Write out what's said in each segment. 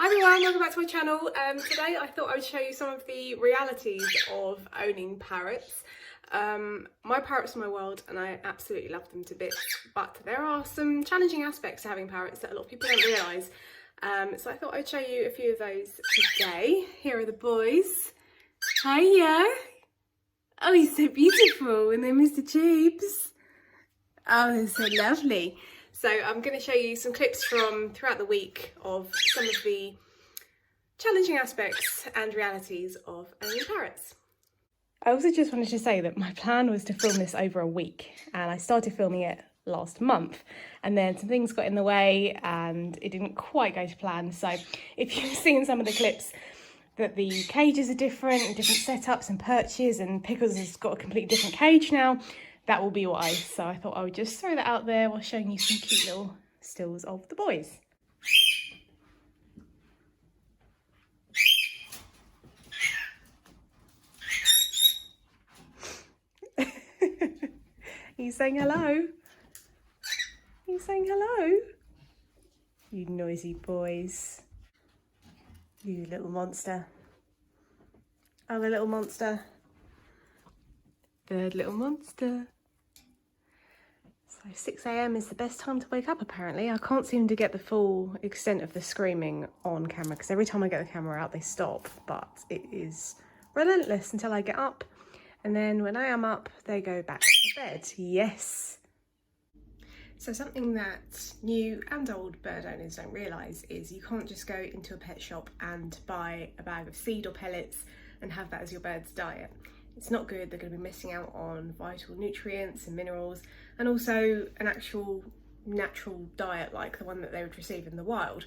Hi everyone, welcome back to my channel. Today I thought I would show you some of the realities of owning parrots. My parrots are my world and I absolutely love them to bits, but there are some challenging aspects to having parrots that a lot of people don't realise. So I thought I'd show you a few of those today. Here are the boys. Hiya! Oh, he's so beautiful, and then Mr. Tubes. Oh, they're so lovely. So I'm going to show you some clips from throughout the week of some of the challenging aspects and realities of owning parrots. I also just wanted to say that my plan was to film this over a week, and I started filming it last month, and then some things got in the way and it didn't quite go to plan. So if you've seen some of the clips that the cages are different and different setups and perches, and Pickles has got a completely different cage now, that will be why. So I thought I would just throw that out there while showing you some cute little stills of the boys. He's saying hello. He's saying hello. You noisy boys. You little monster. Other little monster. Third little monster. So 6 AM is the best time to wake up apparently. I can't seem to get the full extent of the screaming on camera because every time I get the camera out they stop, but it is relentless until I get up, and then when I am up they go back to bed. Yes. So something that new and old bird owners don't realise is you can't just go into a pet shop and buy a bag of seed or pellets and have that as your bird's diet. It's not good. They're going to be missing out on vital nutrients and minerals, and also an actual natural diet like the one that they would receive in the wild.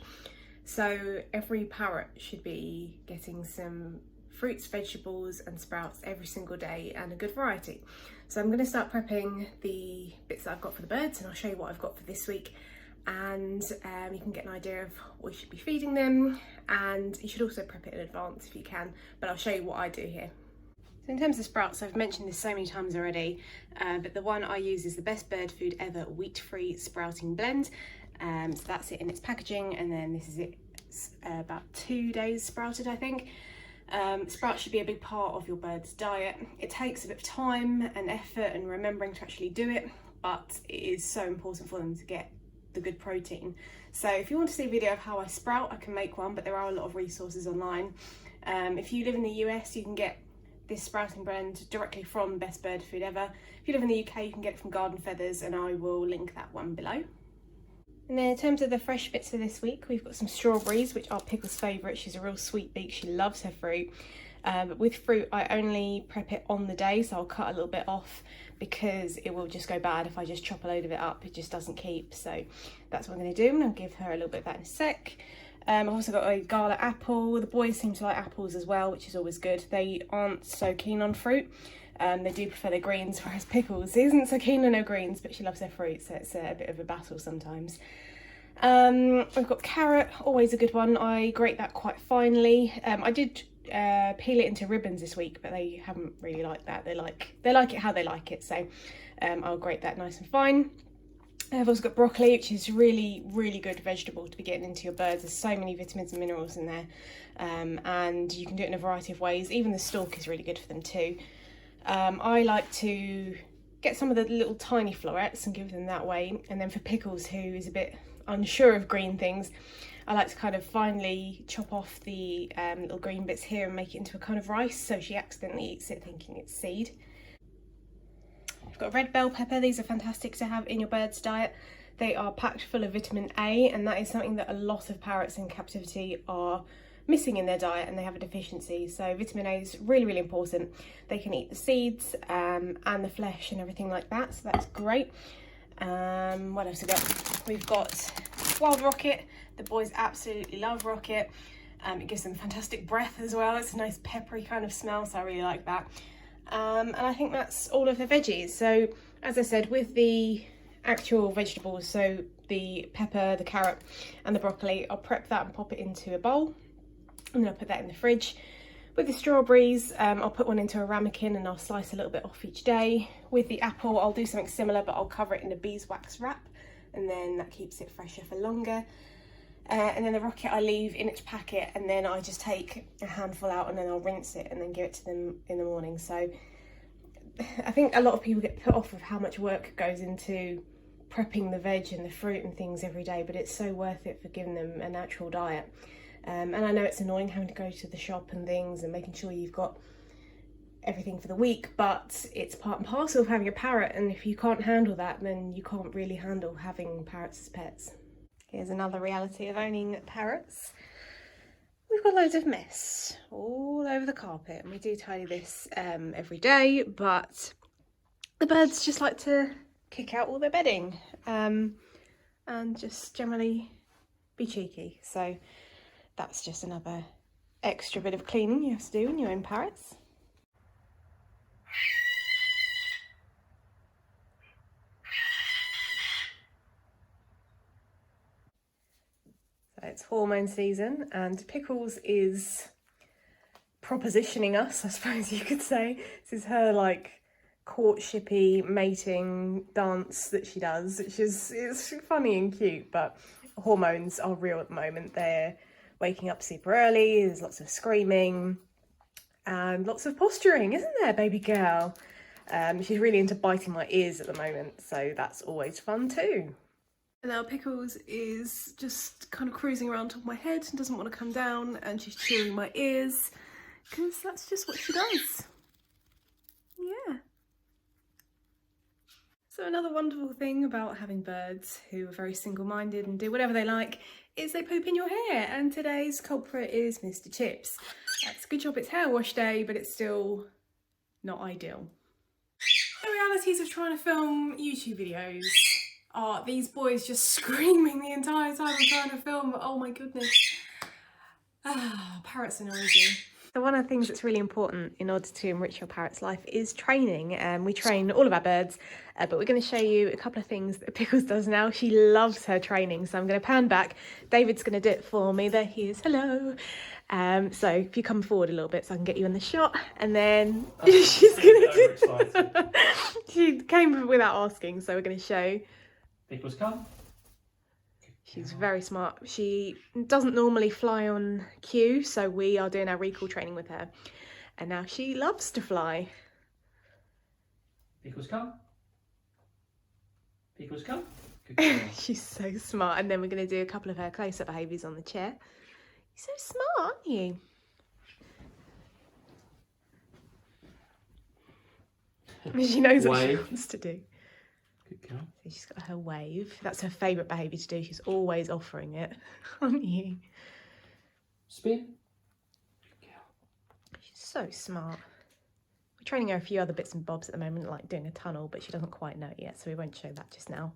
So every parrot should be getting some fruits, vegetables and sprouts every single day, and a good variety. So I'm going to start prepping the bits that I've got for the birds, and I'll show you what I've got for this week, and you can get an idea of what you should be feeding them, and you should also prep it in advance if you can, but I'll show you what I do here. So in terms of sprouts, I've mentioned this so many times already, but the one I use is the Best Bird Food Ever wheat-free sprouting blend. So that's it in its packaging, and then this is it. It's about 2 days sprouted, I think. Sprouts should be a big part of your bird's diet. It takes a bit of time and effort and remembering to actually do it, but it is so important for them to get the good protein. So if you want to see a video of how I sprout, I can make one, but there are a lot of resources online. If you live in the US, you can get this sprouting blend directly from Best Bird Food Ever. If you live in the UK, you can get it from Garden Feathers, and I will link that one below. And then in terms of the fresh bits for this week, we've got some strawberries, which are Pickle's favourite. She's a real sweet beak, she loves her fruit. But with fruit, I only prep it on the day, so I'll cut a little bit off because it will just go bad if I just chop a load of it up. It just doesn't keep, so that's what I'm going to do, and I'll give her a little bit of that in a sec. I've also got a Gala apple. The boys seem to like apples as well, which is always good. They aren't so keen on fruit. They do prefer their greens, whereas Pickles isn't so keen on her greens, but she loves her fruit, so it's a bit of a battle sometimes. We've got carrot, always a good one. I grate that quite finely. I did peel it into ribbons this week, but they haven't really liked that. They like it how they like it, so I'll grate that nice and fine. I've also got broccoli, which is really good vegetable to be getting into your birds. There's so many vitamins and minerals in there, and you can do it in a variety of ways. Even the stalk is really good for them too. I like to get some of the little tiny florets and give them that way, and then for Pickles, who is a bit unsure of green things, I like to kind of finely chop off the little green bits here and make it into a kind of rice, so she accidentally eats it thinking it's seed. I've got red bell pepper. These are fantastic to have in your bird's diet. They are packed full of vitamin A, and that is something that a lot of parrots in captivity are missing in their diet, and they have a deficiency. So vitamin A is really important. They can eat the seeds and the flesh and everything like that, so that's great. What else have we got? We've got wild rocket. The boys absolutely love rocket. It gives them fantastic breath as well. It's a nice peppery kind of smell, so I really like that. And I think that's all of the veggies. So as I said, with the actual vegetables, so the pepper, the carrot and the broccoli, I'll prep that and pop it into a bowl, and then I'll put that in the fridge. With the strawberries, I'll put one into a ramekin and I'll slice a little bit off each day. With the apple, I'll do something similar, but I'll cover it in a beeswax wrap, and then that keeps it fresher for longer. and then the rocket I leave in its packet, and then I just take a handful out and then I'll rinse it and then give it to them in the morning. So I think a lot of people get put off of how much work goes into prepping the veg and the fruit and things every day, but it's so worth it for giving them a natural diet. And I know it's annoying having to go to the shop and things and making sure you've got everything for the week, but it's part and parcel of having a parrot, and if you can't handle that, then you can't really handle having parrots as pets. Here's another reality of owning parrots. We've got loads of mess all over the carpet, and we do tidy this every day, but the birds just like to kick out all their bedding and just generally be cheeky. So that's just another extra bit of cleaning you have to do when you own parrots. So it's hormone season, and Pickles is propositioning us, I suppose you could say. This is her like courtshipy mating dance that she does, which is it's funny and cute, but hormones are real at the moment. They're waking up super early, there's lots of screaming and lots of posturing, isn't there, baby girl? She's really into biting my ears at the moment, so that's always fun too. And now Pickles is just kind of cruising around top of my head and doesn't want to come down, and she's chewing my ears because that's just what she does. Yeah. So another wonderful thing about having birds who are very single-minded and do whatever they like is they poop in your hair, and today's culprit is Mr. Chips. It's a good job it's hair wash day, but it's still not ideal. The realities of trying to film YouTube videos are these boys just screaming the entire time I'm trying to film. Oh my goodness. Parrots are noisy. So one of the things that's really important in order to enrich your parrot's life is training. We train all of our birds, but we're going to show you a couple of things that Pickles does now. She loves her training, so I'm going to pan back. David's going to do it for me. There he is. Hello. So if you come forward a little bit so I can get you in the shot, and then she's going to do... She came without asking, so we're going to show. Pickles, come. She's very smart. She doesn't normally fly on cue, so we are doing our recall training with her. And now she loves to fly. Pickles, come. Pickles, come. She's so smart. And then we're going to do a couple of her close-up behaviours on the chair. You're so smart, aren't you? She knows what she wants to do. So she's got her wave. That's her favourite behaviour to do. She's always offering it, aren't you? Spin. She's so smart. We're training her a few other bits and bobs at the moment, like doing a tunnel, but she doesn't quite know it yet, so we won't show that just now.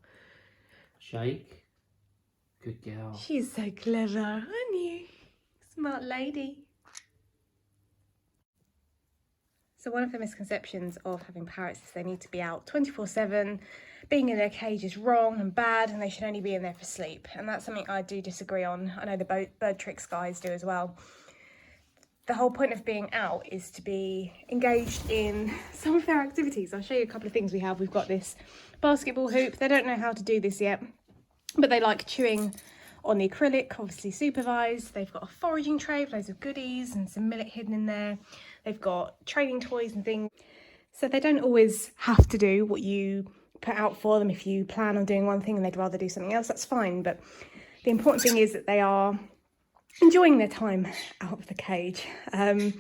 Shake. Good girl. She's so clever, aren't you? Smart lady. So one of the misconceptions of having parrots is they need to be out 24/7. Being in their cage is wrong and bad, and they should only be in there for sleep. And that's something I do disagree on. I know the bird tricks guys do as well. The whole point of being out is to be engaged in some of their activities. I'll show you a couple of things we have. We've got this basketball hoop. They don't know how to do this yet, but they like chewing on the acrylic, obviously supervised. They've got a foraging tray with loads of goodies and some millet hidden in there. They've got training toys and things. So they don't always have to do what you put out for them. If you plan on doing one thing and they'd rather do something else, that's fine. But the important thing is that they are enjoying their time out of the cage. And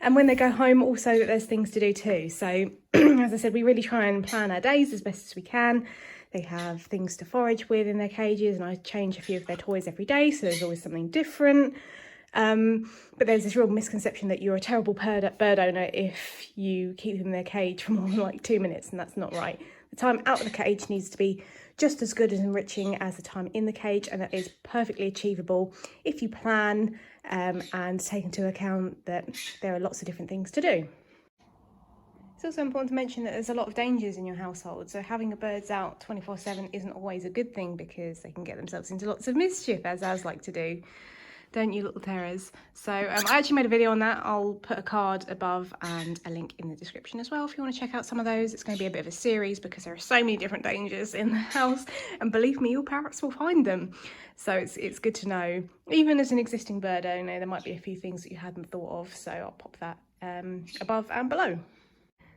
when they go home, also that there's things to do too. So as I said, we really try and plan our days as best as we can. They have things to forage with in their cages, and I change a few of their toys every day, so there's always something different. But there's this real misconception that you're a terrible bird owner if you keep them in their cage for more than like 2 minutes, and that's not right. The time out of the cage needs to be just as good as enriching as the time in the cage, and that is perfectly achievable if you plan and take into account that there are lots of different things to do. It's also important to mention that there's a lot of dangers in your household, so having the birds out 24/7 isn't always a good thing because they can get themselves into lots of mischief, as ours like to do. Don't you, little terrors? So I actually made a video on that. I'll put a card above and a link in the description as well if you want to check out some of those. It's going to be a bit of a series because there are so many different dangers in the house, and believe me, your parrots will find them. So it's good to know. Even as an existing bird owner, there might be a few things that you hadn't thought of, so I'll pop that above and below.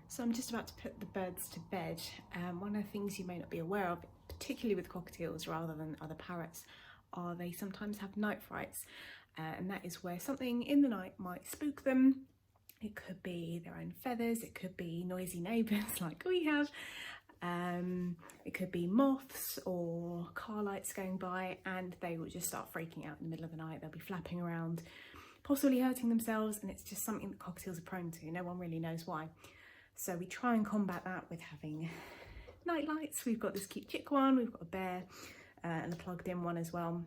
So I'm just about to put the birds to bed. One of the things you may not be aware of, particularly with cockatiels rather than other parrots, are they sometimes have night frights, and that is where something in the night might spook them. It could be their own feathers, it could be noisy neighbours like we have, it could be moths or car lights going by, and they will just start freaking out in the middle of the night. They'll be flapping around, possibly hurting themselves, and it's just something that cockatiels are prone to. No one really knows why. So we try and combat that with having night lights. We've got this cute chick one, we've got a bear, and a plugged in one as well,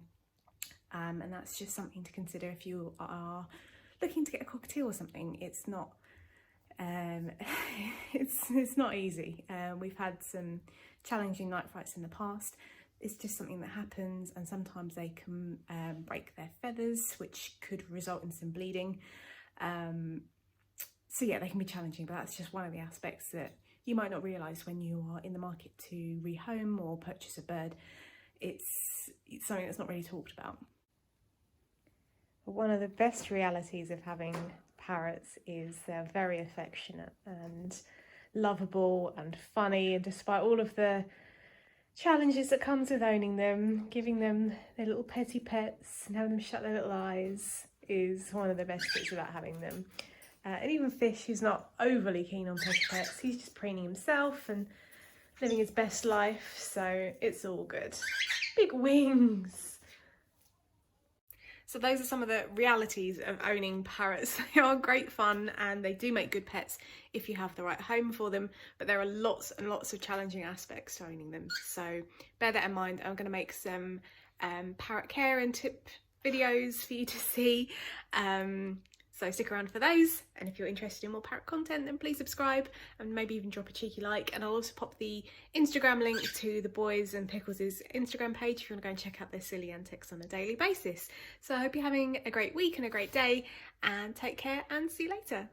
and that's just something to consider if you are looking to get a cockatiel or something. It's not it's not easy. We've had some challenging night frights in the past. It's just something that happens, and sometimes they can break their feathers, which could result in some bleeding. So yeah, they can be challenging, but that's just one of the aspects that you might not realise when you are in the market to rehome or purchase a bird. It's something that's not really talked about. One of the best realities of having parrots is they're very affectionate and lovable and funny, and despite all of the challenges that comes with owning them, giving them their little petty pets and having them shut their little eyes is one of the best bits about having them. And even Fish, who's not overly keen on petty pets, he's just preening himself and living his best life, so it's all good. Big wings! So those are some of the realities of owning parrots. They are great fun and they do make good pets if you have the right home for them, but there are lots and lots of challenging aspects to owning them. So bear that in mind. I'm going to make some parrot care and tip videos for you to see. So stick around for those, and if you're interested in more parrot content, then please subscribe and maybe even drop a cheeky like. And I'll also pop the Instagram link to the Boys and Pickles' Instagram page if you want to go and check out their silly antics on a daily basis. So I hope you're having a great week and a great day, and take care and see you later.